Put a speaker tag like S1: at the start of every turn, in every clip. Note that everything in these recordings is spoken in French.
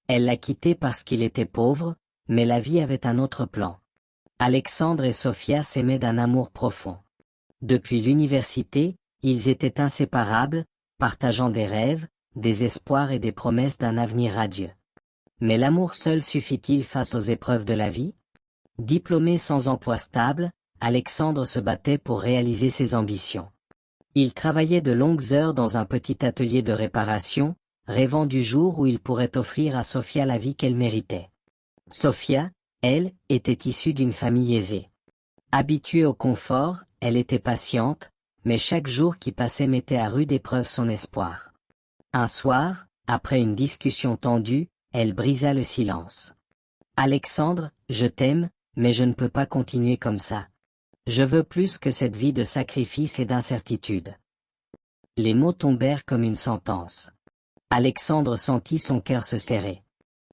S1: Elle l'a quitté parce qu'il était pauvre, mais la vie avait un autre plan. Alexandre et Sofia s'aimaient d'un amour profond. Depuis l'université, ils étaient inséparables, partageant des rêves, des espoirs et des promesses d'un avenir radieux. Mais l'amour seul suffit-il face aux épreuves de la vie? Diplômé sans emploi stable, Alexandre se battait pour réaliser ses ambitions. Il travaillait de longues heures dans un petit atelier de réparation, rêvant du jour où il pourrait offrir à Sofia la vie qu'elle méritait. Sofia, elle, était issue d'une famille aisée. Habituée au confort, elle était patiente, mais chaque jour qui passait mettait à rude épreuve son espoir. Un soir, après une discussion tendue, elle brisa le silence. « Alexandre, je t'aime, mais je ne peux pas continuer comme ça. Je veux plus que cette vie de sacrifice et d'incertitude. » Les mots tombèrent comme une sentence. Alexandre sentit son cœur se serrer.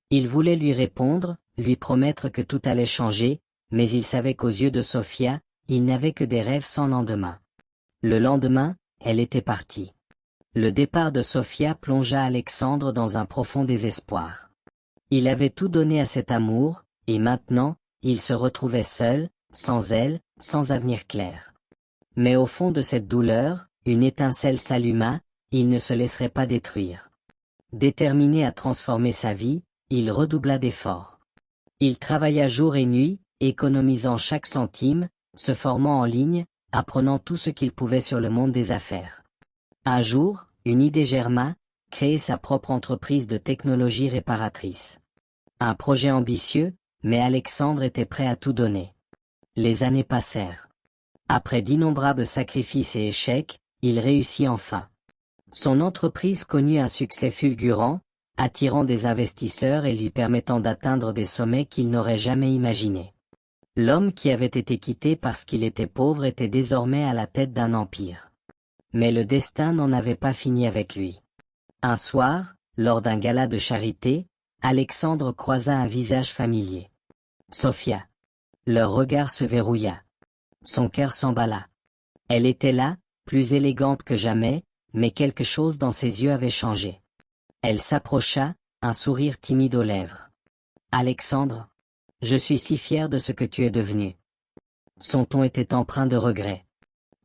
S1: Il voulait lui répondre, lui promettre que tout allait changer, mais il savait qu'aux yeux de Sofia, il n'avait que des rêves sans lendemain. Le lendemain, elle était partie. Le départ de Sofia plongea Alexandre dans un profond désespoir. Il avait tout donné à cet amour, et maintenant, il se retrouvait seul, sans elle, sans avenir clair. Mais au fond de cette douleur, une étincelle s'alluma, il ne se laisserait pas détruire. Déterminé à transformer sa vie, il redoubla d'efforts. Il travailla jour et nuit, économisant chaque centime, se formant en ligne, apprenant tout ce qu'il pouvait sur le monde des affaires. Un jour, une idée germa, créer sa propre entreprise de technologie réparatrice. Un projet ambitieux, mais Alexandre était prêt à tout donner. Les années passèrent. Après d'innombrables sacrifices et échecs, il réussit enfin. Son entreprise connut un succès fulgurant, attirant des investisseurs et lui permettant d'atteindre des sommets qu'il n'aurait jamais imaginés. L'homme qui avait été quitté parce qu'il était pauvre était désormais à la tête d'un empire. Mais le destin n'en avait pas fini avec lui. Un soir, lors d'un gala de charité, Alexandre croisa un visage familier. Sofia. Leur regard se verrouilla. Son cœur s'emballa. Elle était là, plus élégante que jamais, mais quelque chose dans ses yeux avait changé. Elle s'approcha, un sourire timide aux lèvres. « Alexandre, je suis si fière de ce que tu es devenu. » Son ton était empreint de regret.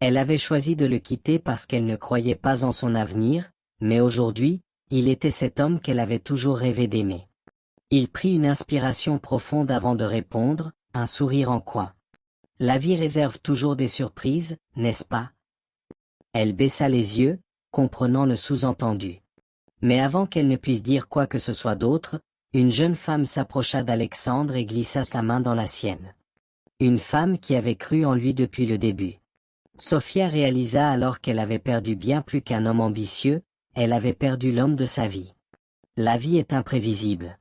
S1: Elle avait choisi de le quitter parce qu'elle ne croyait pas en son avenir, mais aujourd'hui, il était cet homme qu'elle avait toujours rêvé d'aimer. Il prit une inspiration profonde avant de répondre, un sourire en coin. « La vie réserve toujours des surprises, n'est-ce pas ?» Elle baissa les yeux, comprenant le sous-entendu. Mais avant qu'elle ne puisse dire quoi que ce soit d'autre, une jeune femme s'approcha d'Alexandre et glissa sa main dans la sienne. Une femme qui avait cru en lui depuis le début. Sofia réalisa alors qu'elle avait perdu bien plus qu'un homme ambitieux, elle avait perdu l'homme de sa vie. La vie est imprévisible.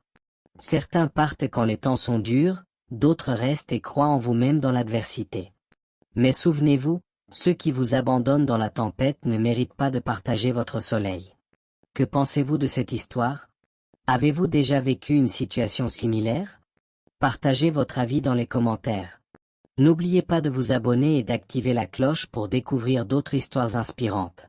S1: Certains partent quand les temps sont durs, d'autres restent et croient en vous-même dans l'adversité. Mais souvenez-vous, ceux qui vous abandonnent dans la tempête ne méritent pas de partager votre soleil. Que pensez-vous de cette histoire? Avez-vous déjà vécu une situation similaire? Partagez votre avis dans les commentaires. N'oubliez pas de vous abonner et d'activer la cloche pour découvrir d'autres histoires inspirantes.